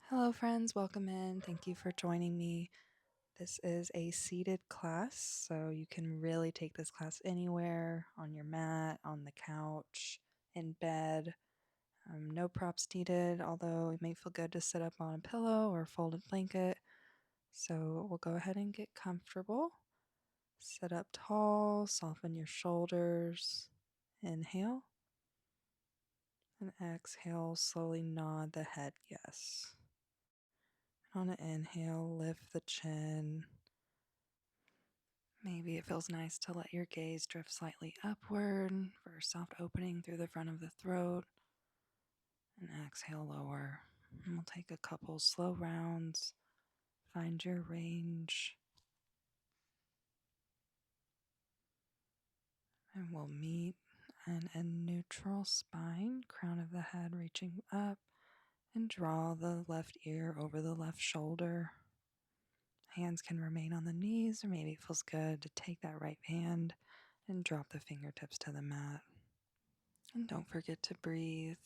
Hello, friends. Welcome in. Thank you for joining me. This is a seated class, so you can really take this class anywhere on your mat, on the couch, in bed. No props needed, although it may feel good to sit up on a pillow or a folded blanket. So we'll go ahead and get comfortable. Sit up tall, soften your shoulders. Inhale. And exhale, slowly nod the head yes. On an inhale, lift the chin. Maybe it feels nice to let your gaze drift slightly upward for a soft opening through the front of the throat. And exhale lower. And we'll take a couple slow rounds. Find your range. And we'll meet in a neutral spine, crown of the head reaching up, and draw the left ear over the left shoulder. Hands can remain on the knees, or maybe it feels good to take that right hand and drop the fingertips to the mat. And don't forget to breathe.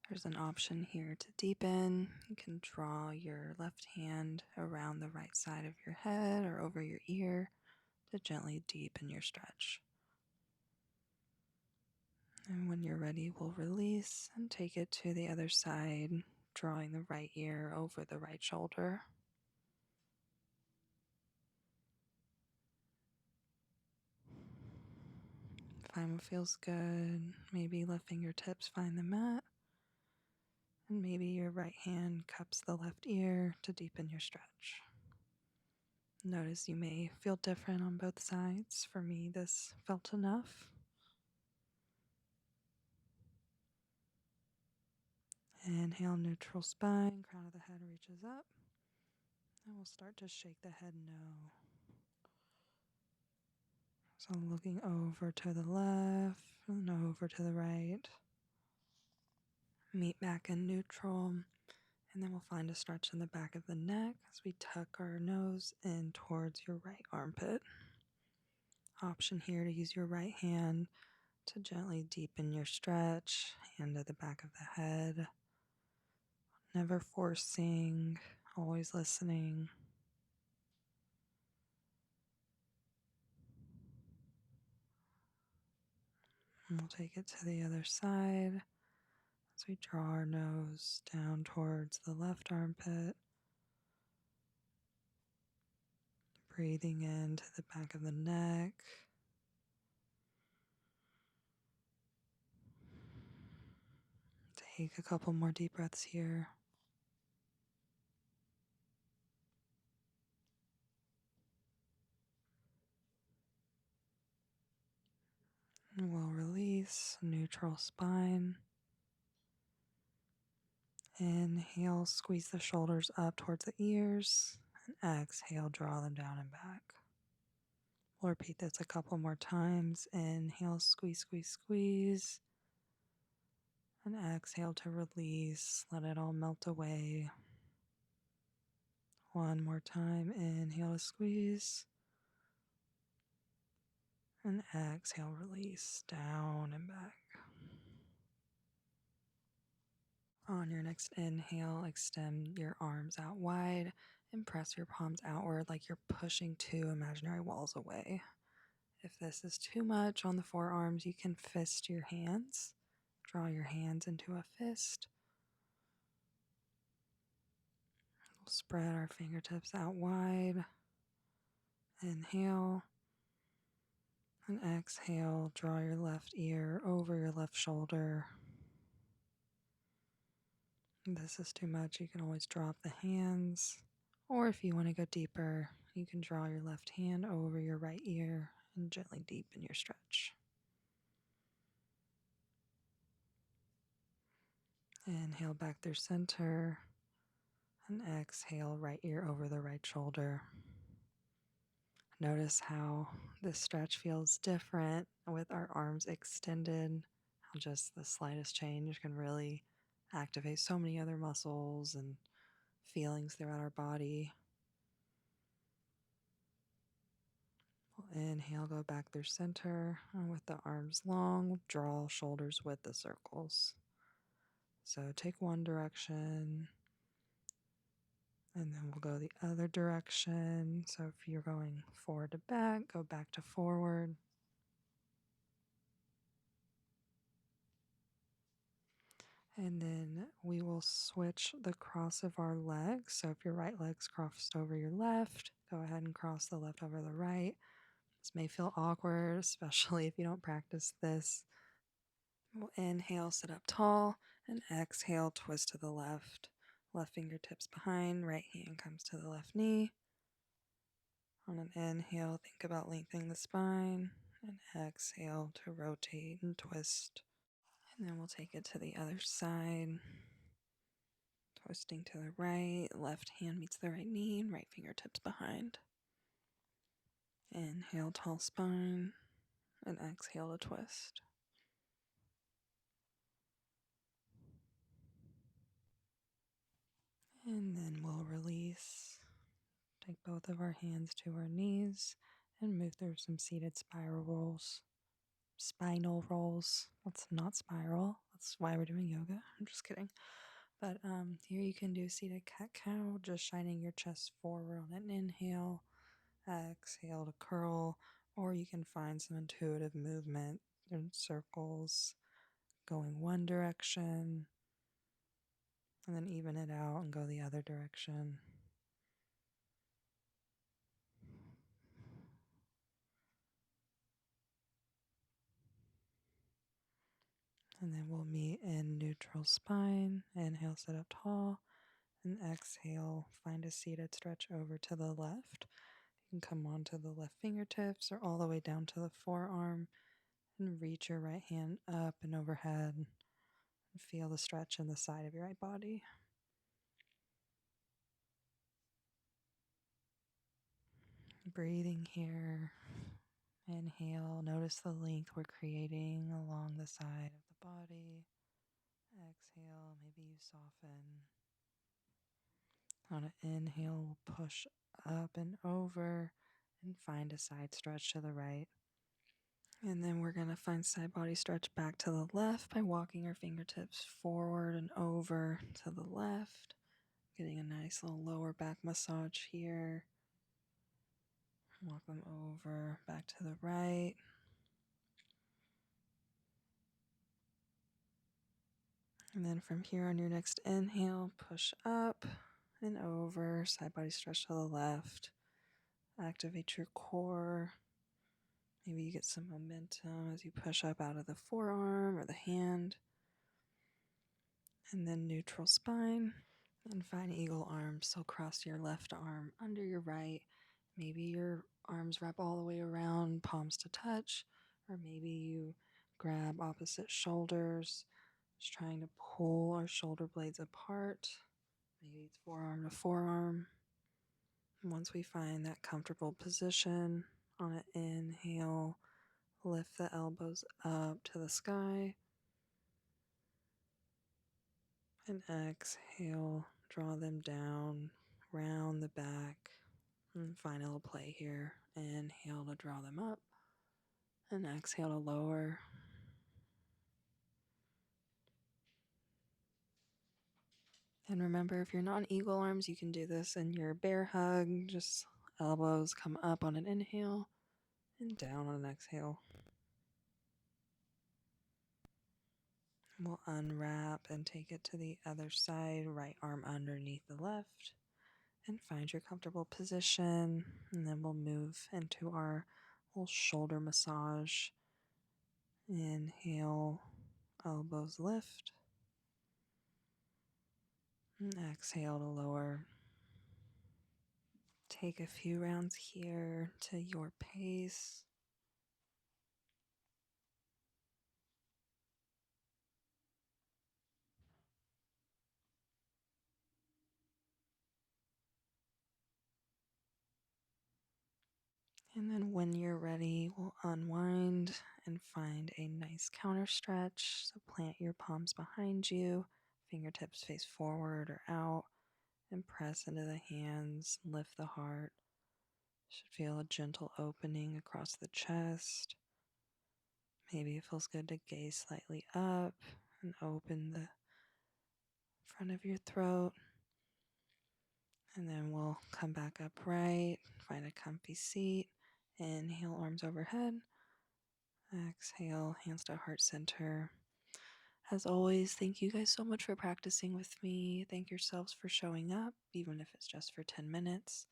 There's an option here to deepen. You can draw your left hand around the right side of your head or over your ear to gently deepen your stretch. And when you're ready, we'll release and take it to the other side, drawing the right ear over the right shoulder. Find what feels good. Maybe let fingertips find the mat. And maybe your right hand cups the left ear to deepen your stretch. Notice you may feel different on both sides. For me, this felt enough. Inhale, neutral spine, crown of the head reaches up. And we'll start to shake the head no. So looking over to the left and over to the right. Meet back in neutral. And then we'll find a stretch in the back of the neck as we tuck our nose in towards your right armpit. Option here to use your right hand to gently deepen your stretch, hand to the back of the head. Never forcing, always listening. And we'll take it to the other side as we draw our nose down towards the left armpit. Breathing into the back of the neck. Take a couple more deep breaths here. And we'll release, neutral spine. Inhale, squeeze the shoulders up towards the ears. And exhale, draw them down and back. We'll repeat this a couple more times. Inhale, squeeze, squeeze, squeeze. And exhale to release. Let it all melt away. One more time. Inhale to squeeze. And exhale, release. Down and back. On your next inhale, extend your arms out wide and press your palms outward like you're pushing two imaginary walls away. If this is too much on the forearms, you can fist your hands. Draw your hands into a fist. We'll spread our fingertips out wide. Inhale. And exhale, draw your left ear over your left shoulder. If this is too much, you can always drop the hands. Or if you want to go deeper, you can draw your left hand over your right ear and gently deepen your stretch. Inhale back through center. And exhale, right ear over the right shoulder. Notice how this stretch feels different with our arms extended. How just the slightest change can really activate so many other muscles and feelings throughout our body. We'll inhale, go back through center. And with the arms long, draw shoulders with the circles. So take one direction, And then we'll go the other direction. So if you're going forward to back, go back to forward. And then we will switch the cross of our legs. So if your right leg's crossed over your left, go ahead and cross the left over the right. This may feel awkward, especially if you don't practice this. We'll inhale, sit up tall, and exhale, twist to the left. Left fingertips behind, right hand comes to the left knee. On an inhale, think about lengthening the spine, and exhale to rotate and twist. And then we'll take it to the other side. Twisting to the right, left hand meets the right knee, and right fingertips behind. Inhale, tall spine, and exhale to twist. And then we'll release. Take both of our hands to our knees and move through some seated spiral rolls. Spinal rolls. That's not spiral. That's why we're doing yoga. I'm just kidding. But here you can do seated cat-cow, just shining your chest forward on an inhale, exhale to curl, or you can find some intuitive movement in circles, going one direction, and then even it out and go the other direction. And then we'll meet in neutral spine. Inhale, sit up tall. And exhale, find a seated stretch over to the left. You can come onto the left fingertips or all the way down to the forearm and reach your right hand up and overhead and feel the stretch in the side of your right body. Breathing here. Inhale, notice the length we're creating along the side of the body. Exhale, maybe you soften. On an inhale, push up and over and find a side stretch to the right. And then we're going to find side body stretch back to the left by walking our fingertips forward and over to the left. Getting a nice little lower back massage here. Walk them over back to the right. And then from here on your next inhale, push up and over, side body stretch to the left. Activate your core. Maybe you get some momentum as you push up out of the forearm or the hand. And then neutral spine. And find eagle arms. So cross your left arm under your right. Maybe your arms wrap all the way around, palms to touch. Or maybe you grab opposite shoulders, just trying to pull our shoulder blades apart. Maybe it's forearm to forearm. And once we find that comfortable position, on an inhale, lift the elbows up to the sky. And exhale, draw them down, round the back. And final play here. Inhale to draw them up. And exhale to lower. And remember, if you're not in eagle arms, you can do this in your bear hug. Just elbows come up on an inhale and down on an exhale. We'll unwrap and take it to the other side. Right arm underneath the left. And find your comfortable position. And then we'll move into our little shoulder massage. Inhale, elbows lift. And exhale to lower. Take a few rounds here to your pace. And then when you're ready, we'll unwind and find a nice counter stretch. So plant your palms behind you, fingertips face forward or out, and press into the hands, lift the heart. Should feel a gentle opening across the chest. Maybe it feels good to gaze slightly up and open the front of your throat. And then we'll come back upright, find a comfy seat. Inhale, arms overhead. Exhale, hands to heart center. As always, thank you guys so much for practicing with me. Thank yourselves for showing up, even if it's just for 10 minutes.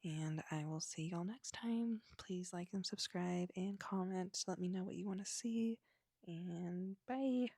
And I will see y'all next time. Please like and subscribe and comment. Let me know what you want to see. And bye.